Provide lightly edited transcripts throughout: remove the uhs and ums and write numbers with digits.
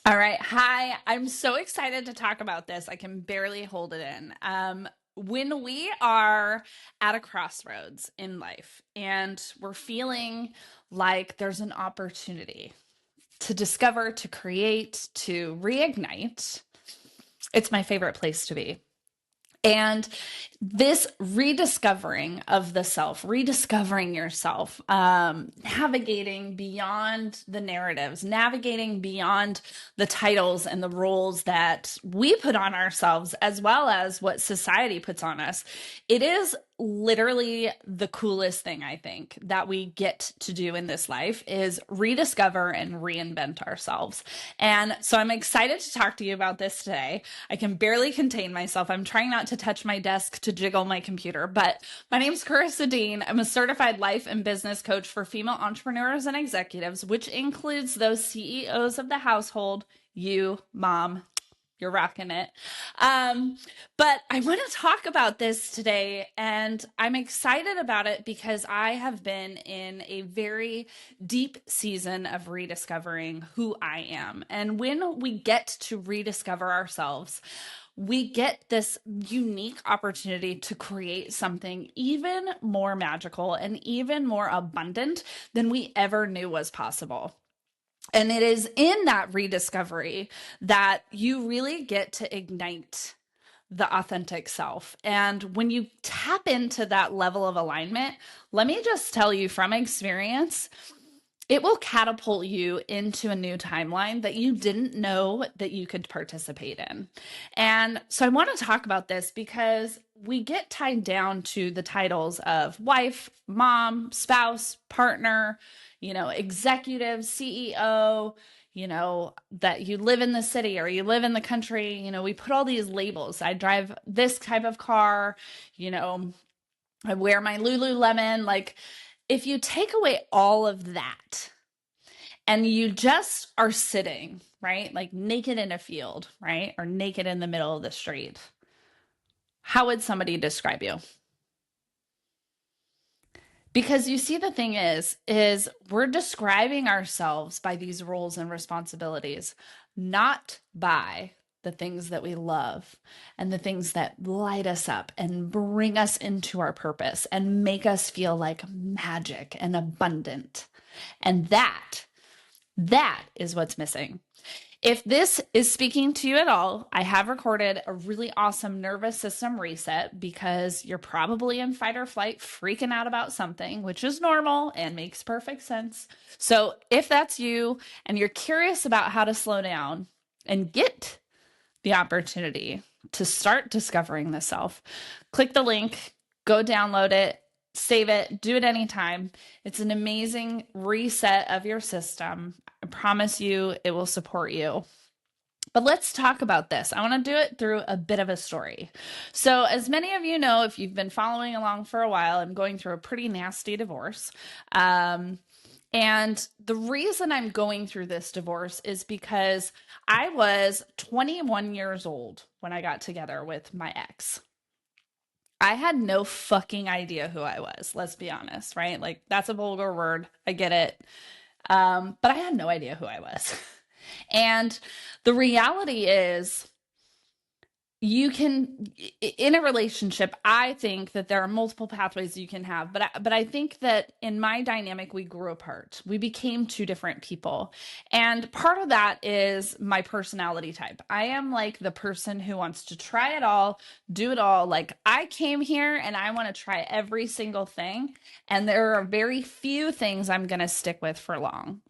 All right. Hi. I'm so excited to talk about this. I can barely hold it in. When we are at a crossroads in life and we're feeling like there's an opportunity to discover, to create, to reignite, it's my favorite place to be. And this rediscovering of the self, rediscovering yourself, navigating beyond the narratives, navigating beyond the titles and the roles that we put on ourselves, as well as what society puts on us. It is literally the coolest thing I think that we get to do in this life is rediscover and reinvent ourselves. And so I'm excited to talk to you about this today. I can barely contain myself. I'm trying not to touch my desk to jiggle my computer, but my name's Karissa Dean. I'm a certified life and business coach for female entrepreneurs and executives, which includes those CEOs of the household, you, mom. You're rocking it. But I want to talk about this today, and I'm excited about it because I have been in a very deep season of rediscovering who I am. And when we get to rediscover ourselves, we get this unique opportunity to create something even more magical and even more abundant than we ever knew was possible. And it is in that rediscovery that you really get to ignite the authentic self. And when you tap into that level of alignment, let me just tell you from experience, it will catapult you into a new timeline that you didn't know that you could participate in. And so I want to talk about this because we get tied down to the titles of wife, mom, spouse, partner, executive, CEO, that you live in the city or you live in the country. We put all these labels. I drive this type of car, I wear my Lululemon. Like, if you take away all of that and you just are sitting, right? Like naked in a field, right? Or naked in the middle of the street, how would somebody describe you? Because you see, the thing is we're describing ourselves by these roles and responsibilities, not by the things that we love and the things that light us up and bring us into our purpose and make us feel like magic and abundant. And that is what's missing. If this is speaking to you at all, I have recorded a really awesome nervous system reset because you're probably in fight or flight, freaking out about something, which is normal and makes perfect sense. So if that's you and you're curious about how to slow down and get the opportunity to start discovering the self, click the link, go download it, save it, do it anytime. It's an amazing reset of your system. I promise you it will support you. But let's talk about this. I want to do it through a bit of a story. So, as many of you know, if you've been following along for a while, I'm going through a pretty nasty divorce. And the reason I'm going through this divorce is because I was 21 years old when I got together with my ex. I had no fucking idea who I was, let's be honest, right? Like, that's a vulgar word. I get it. But I had no idea who I was. And the reality is, you can, in a relationship, I think that there are multiple pathways you can have, but I think that in my dynamic we grew apart. We became two different people, and part of that is my personality type. I am like the person who wants to try it all, do it all. Like, I came here and I want to try every single thing, and there are very few things I'm going to stick with for long.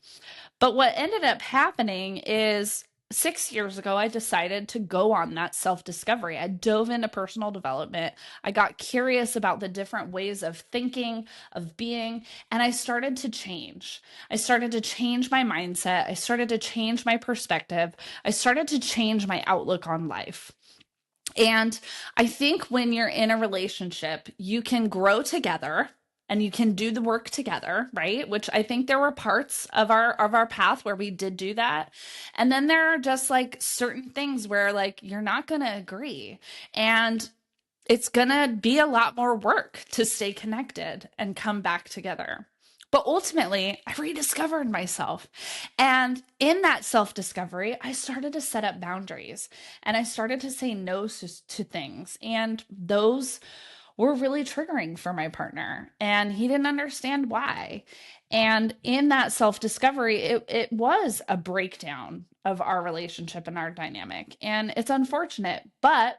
But what ended up happening is, 6 years ago, I decided to go on that self discovery. I dove into personal development. I got curious about the different ways of thinking, of being, and I started to change. I started to change my mindset. I started to change my perspective. I started to change my outlook on life. And I think when you're in a relationship, you can grow together and you can do the work together, right? Which I think there were parts of our path where we did do that. And then there are just like certain things where like you're not going to agree. And it's going to be a lot more work to stay connected and come back together. But ultimately, I rediscovered myself. And in that self discovery, I started to set up boundaries and I started to say no to things. And those were really triggering for my partner. And he didn't understand why. And in that self discovery, it was a breakdown of our relationship and our dynamic. And it's unfortunate, but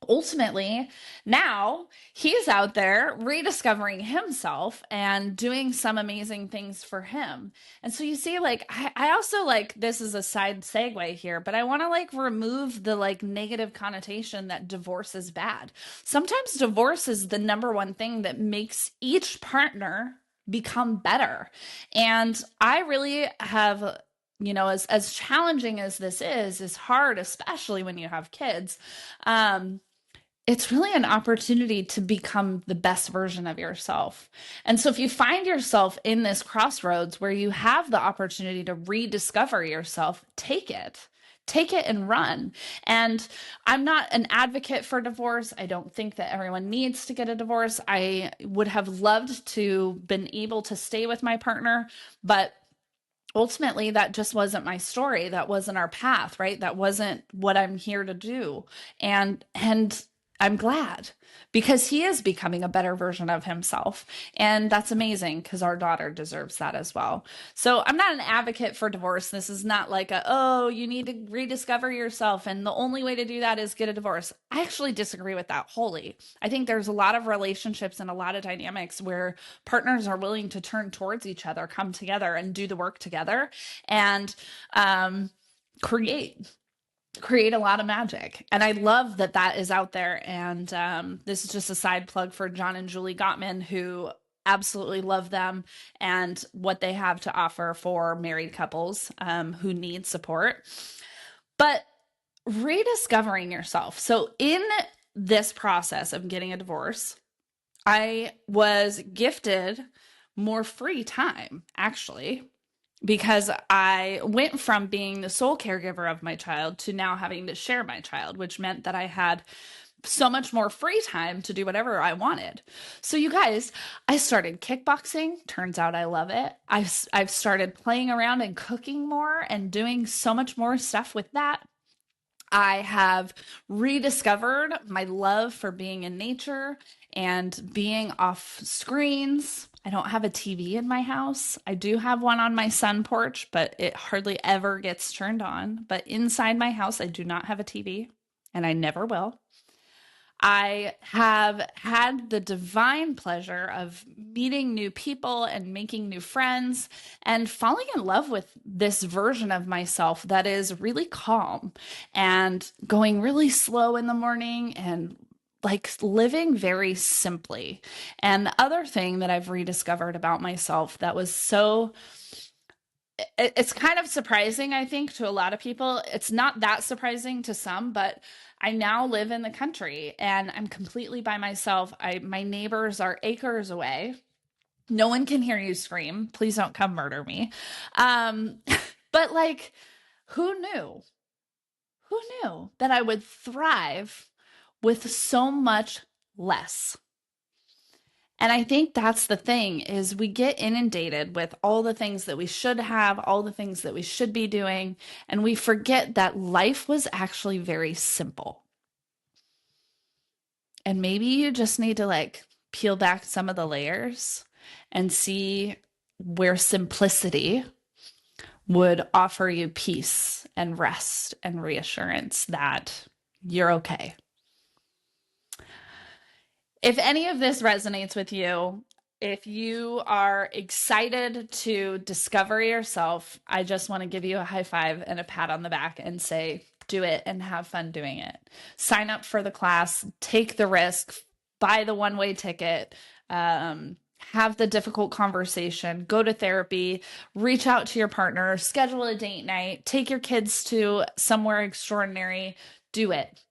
ultimately now he's out there rediscovering himself and doing some amazing things for him. And so you see, like, I also, like, this is a side segue here, but I want to like remove the like negative connotation that divorce is bad. Sometimes divorce is the number one thing that makes each partner become better. And I really have, as challenging as this is hard, especially when you have kids. It's really an opportunity to become the best version of yourself. And so if you find yourself in this crossroads where you have the opportunity to rediscover yourself, take it. Take it and run. And I'm not an advocate for divorce. I don't think that everyone needs to get a divorce. I would have loved to been able to stay with my partner, but ultimately that just wasn't my story. That wasn't our path, right? That wasn't what I'm here to do. And I'm glad, because he is becoming a better version of himself. And that's amazing, because our daughter deserves that as well. So I'm not an advocate for divorce. This is not like oh, you need to rediscover yourself, and the only way to do that is get a divorce. I actually disagree with that wholly. I think there's a lot of relationships and a lot of dynamics where partners are willing to turn towards each other, come together and do the work together, and create a lot of magic. And I love that that is out there. And this is just a side plug for John and Julie Gottman, who absolutely love them and what they have to offer for married couples who need support. But rediscovering yourself. So in this process of getting a divorce, I was gifted more free time, actually, because I went from being the sole caregiver of my child to now having to share my child, which meant that I had so much more free time to do whatever I wanted. So you guys, I started kickboxing. Turns out I love it. I've started playing around and cooking more and doing so much more stuff with that. I have rediscovered my love for being in nature and being off screens. I don't have a TV in my house. I do have one on my sun porch, but it hardly ever gets turned on. But inside my house, I do not have a TV, and I never will. I have had the divine pleasure of meeting new people and making new friends and falling in love with this version of myself that is really calm and going really slow in the morning and like living very simply. And the other thing that I've rediscovered about myself that was it's kind of surprising, I think, to a lot of people. It's not that surprising to some, but I now live in the country and I'm completely by myself. My neighbors are acres away. No one can hear you scream. Please don't come murder me. But like, who knew? Who knew that I would thrive with so much less? And I think that's the thing, is we get inundated with all the things that we should have, all the things that we should be doing, and we forget that life was actually very simple. And maybe you just need to like peel back some of the layers and see where simplicity would offer you peace and rest and reassurance that you're okay. If any of this resonates with you, if you are excited to discover yourself, I just want to give you a high five and a pat on the back and say, do it and have fun doing it. Sign up for the class, take the risk, buy the one-way ticket, have the difficult conversation, go to therapy, reach out to your partner, schedule a date night, take your kids to somewhere extraordinary, do it.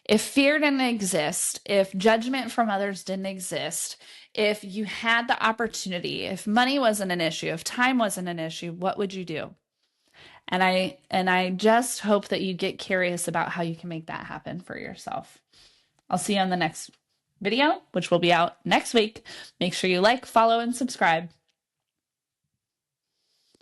If fear didn't exist, if judgment from others didn't exist, if you had the opportunity, if money wasn't an issue, if time wasn't an issue, what would you do? And I just hope that you get curious about how you can make that happen for yourself. I'll see you on the next video, which will be out next week. Make sure you like, follow, and subscribe.